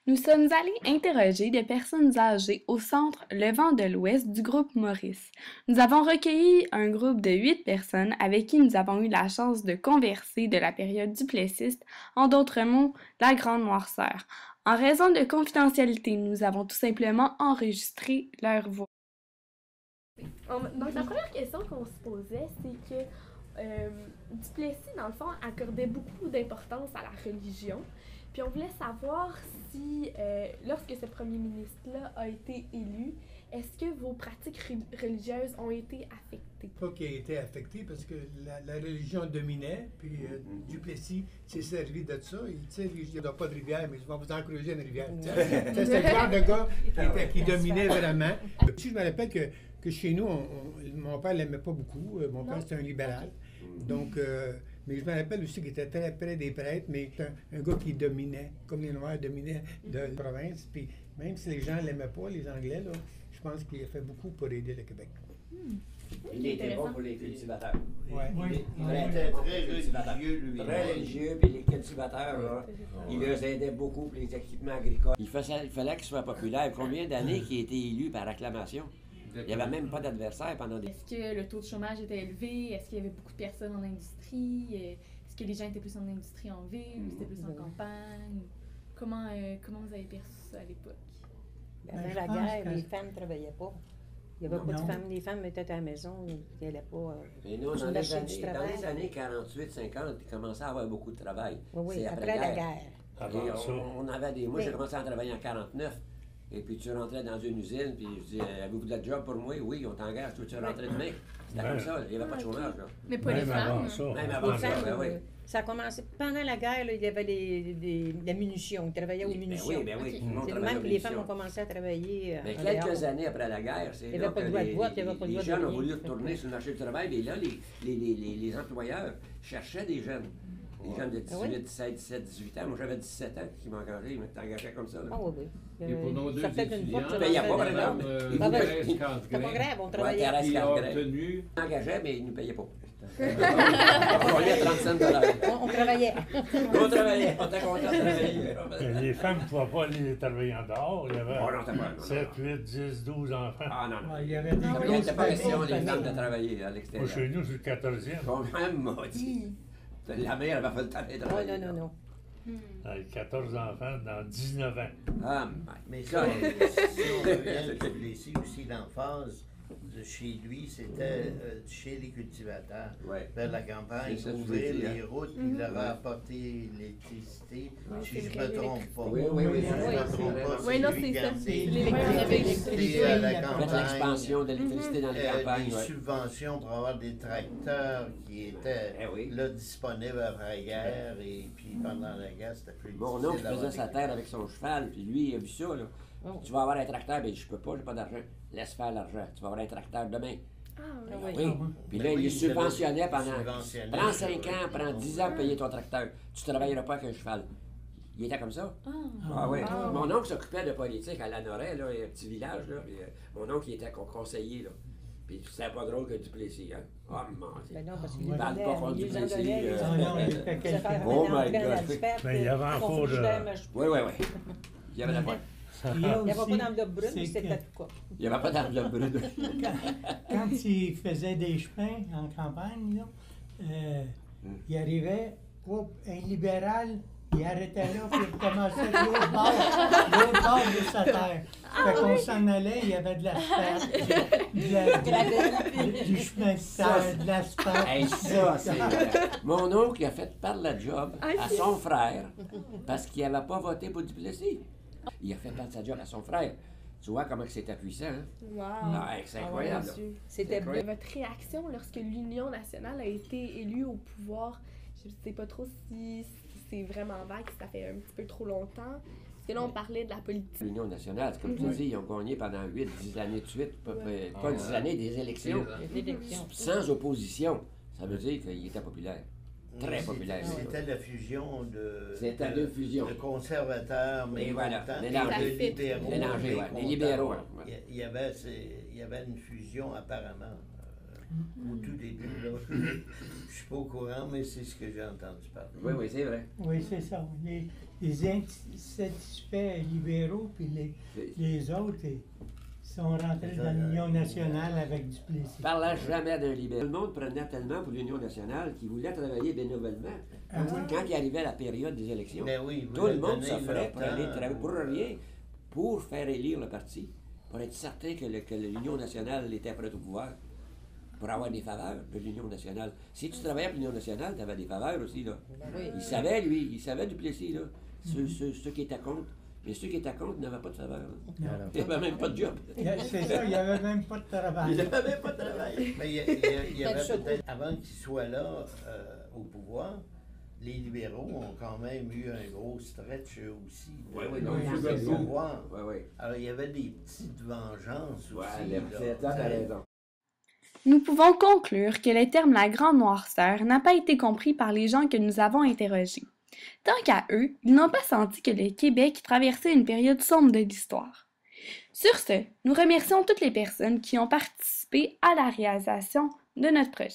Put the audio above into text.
Nous sommes allés interroger des personnes âgées au centre Le Vent de l'Ouest du groupe Maurice. Nous avons recueilli un groupe de 8 personnes avec qui nous avons eu la chance de converser de la période duplessiste, en d'autres mots, la Grande Noirceur. En raison de confidentialité, nous avons tout simplement enregistré leur voix. Donc, la première question qu'on se posait, c'est que Duplessis, dans le fond, accordait beaucoup d'importance à la religion. Puis on voulait savoir si, lorsque ce premier ministre-là a été élu, est-ce que vos pratiques religieuses ont été affectées? Pas qu'il ait été affecté parce que la religion dominait, puis Duplessis s'est servi de ça. Il dit, il n'y a pas de rivière, mais je vais vous en creuser une rivière. C'était le genre de gars qui dominait vraiment. Je me rappelle que chez nous, mon père ne l'aimait pas beaucoup. Mon père, c'était un libéral. Donc, mais je me rappelle aussi qu'il était très près des prêtres, mais c'était un gars qui dominait, comme les Noirs dominaient de la province. Puis même si les gens ne l'aimaient pas, les Anglais, là, je pense qu'il a fait beaucoup pour aider le Québec. Il était bon pour les cultivateurs. Ouais. Il était très religieux, lui. Très religieux, puis les cultivateurs, là, il les aidait beaucoup pour les équipements agricoles. Il fallait qu'il soit populaire. Combien d'années qu'il a été élu par acclamation? Il n'y avait même pas d'adversaire pendant des... Est-ce que le taux de chômage était élevé? Est-ce qu'il y avait beaucoup de personnes en industrie? Est-ce que les gens étaient plus en industrie en ville ou c'était plus en campagne? Comment vous avez perçu ça à l'époque? Avant la guerre, les femmes ne travaillaient pas. Il n'y avait pas de femmes. Les femmes étaient à la maison, ils n'allaient pas... Mais nous, dans les années 48-50, il commençait à avoir beaucoup de travail. Oui, après la guerre. On avait des... Moi, j'ai commencé à travailler en 49. Et puis tu rentrais dans une usine, puis je dis, avez-vous de la job pour moi? Oui, on t'engage, tu rentrais demain. C'était comme ça, il n'y avait pas de chômage. Là. Mais pas les femmes. Même avant ça, oui. Ça a commencé, pendant la guerre, là, il y avait des munitions, ils travaillaient aux munitions. Oui. C'est le même que les femmes ont commencé à travailler. Mais quelques années après la guerre, c'est là que les jeunes ont voulu retourner sur le marché du travail, et là, les employeurs cherchaient des jeunes. Les jeunes de 18, 17, 18 ans. Moi, j'avais 17 ans qui m'engageaient. Ils m'engageaient comme ça. Là. Ah oui. Et pour nos deux ça fait étudiants, tu payais pas, par exemple. Thérèse c'est pas grave, on travaillait. Thérèse qui a Casgrain. obtenu... Ils m'engageaient, mais ils ne nous payaient pas. On gagnait 35 $. On travaillait. On travaillait. On était contents de travailler. Les femmes ne pouvaient pas aller travailler en dehors. Il y avait Oh non, t'as pas. 7, 8, 10, 12 enfants. Ah non, non. Il y avait des Il grosses n'était pas question, les familles. femmes, de travailler à Moi, l'extérieur. chez nous, c'est le 14e. Quand même, m'a dit. La mère, elle va faire le temps de Oh, travailler. non. Avec 14 enfants dans 19 ans. Ah, Mais ça, si on revient à Duplessis aussi, l'emphase de chez lui, c'était chez les cultivateurs, ouais. vers la campagne, C'est ça que je ouvrir vous dis, les routes, puis leur apporter l'électricité, si je ne me trompe pas. Oui. Si je ne me trompe pas, Oui, non, lui c'est qui ça. a amené L'électricité à la Faites campagne. l'expansion de l'électricité dans les campagnes. Des Ouais. subventions pour avoir des tracteurs qui étaient oui. là disponibles après la guerre, et puis pendant la guerre, c'était plus Mon difficile oncle d'avoir faisait des sa terre avec son cheval, puis lui, il a vu ça, là. Tu vas avoir un tracteur, ben je peux pas, j'ai pas d'argent. Laisse faire l'argent. Tu vas avoir un tracteur demain. Ah Oui. Puis là, il oui, le subventionnait pendant. subventionnait, Prends ça, 5 ans, prends 10 ans pour payer ton tracteur. Tu ne travailleras pas avec un cheval. Il était comme ça. Ah oui. Mon oncle s'occupait de politique à Lanoret, là, un petit village, là. Puis, mon oncle, il était conseiller, là. Puis c'était pas drôle que Duplessis, hein. Oh mon Dieu. Ben non, parce Il parle pas contre Duplessis. Oh Mais il y avait encore de... Oui. Il y avait la pointe. Il n'y avait pas d'enveloppe brune, mais c'était tout quoi. Il n'y avait pas d'enveloppe brune. Quand il faisait des chemins en campagne, là, il arrivait, un libéral, il arrêtait là, puis il recommençait de l'autre bord de sa terre. Fait qu'on s'en allait, il y avait de l'asphalte, du chemin de terre, de l'asphalte. Hey, ça, c'est... Mon oncle il a fait perdre la job à son frère parce qu'il n'avait pas voté pour Duplessis. Il a fait perdre sa job à son frère. Tu vois comment c'était puissant, hein? Wow! Ah, c'est incroyable. C'était Votre réaction lorsque l'Union nationale a été élue au pouvoir, je ne sais pas trop si c'est vraiment vague, si ça fait un petit peu trop longtemps. Parce que là, on parlait de la politique. L'Union nationale, comme tu dis, ils ont gagné pendant 8-10 années de suite, pas 10 années, des élections. Sans opposition. Ça veut dire qu'il était populaire. Très populaire. C'était la fusion de conservateurs, mais voilà, de libéraux. Mélangé, ouais. Les libéraux. Il y avait une fusion apparemment. au tout début. Là. Je ne suis pas au courant, mais c'est ce que j'ai entendu parler. Oui, oui, c'est vrai. Oui, c'est ça. Les insatisfaits libéraux, puis les autres, ils sont rentrés dans l'Union nationale avec Duplessis. Ne parlait jamais d'un libéral. Tout le monde prenait tellement pour l'Union nationale qu'il voulait travailler bénévolement. Quand il arrivait la période des élections, Oui, tout le monde s'offrait pour aller travailler pour rien, pour faire élire le parti, pour être certain que l'Union nationale était prête au pouvoir, pour avoir des faveurs de l'Union nationale. Si tu travaillais pour l'Union nationale, tu avais des faveurs aussi, là. Oui. Il savait, lui, Duplessis, là, ceux qui étaient contre. Mais ceux qui étaient contre n'avaient pas de faveur. Il n'y avait même pas de job. C'est ça, il n'y avait même pas de travail. Il n'y avait même pas de travail. Mais il y avait peut-être, avant qu'il soit là au pouvoir, les libéraux ont quand même eu un gros stretch aussi. Oui, oui, dans le pouvoir. Oui, oui. Alors, il y avait des petites vengeances aussi. Ouais, tu as raison. Nous pouvons conclure que le terme « la grande noirceur » n'a pas été compris par les gens que nous avons interrogés. Tant qu'à eux, ils n'ont pas senti que le Québec traversait une période sombre de l'histoire. Sur ce, nous remercions toutes les personnes qui ont participé à la réalisation de notre projet.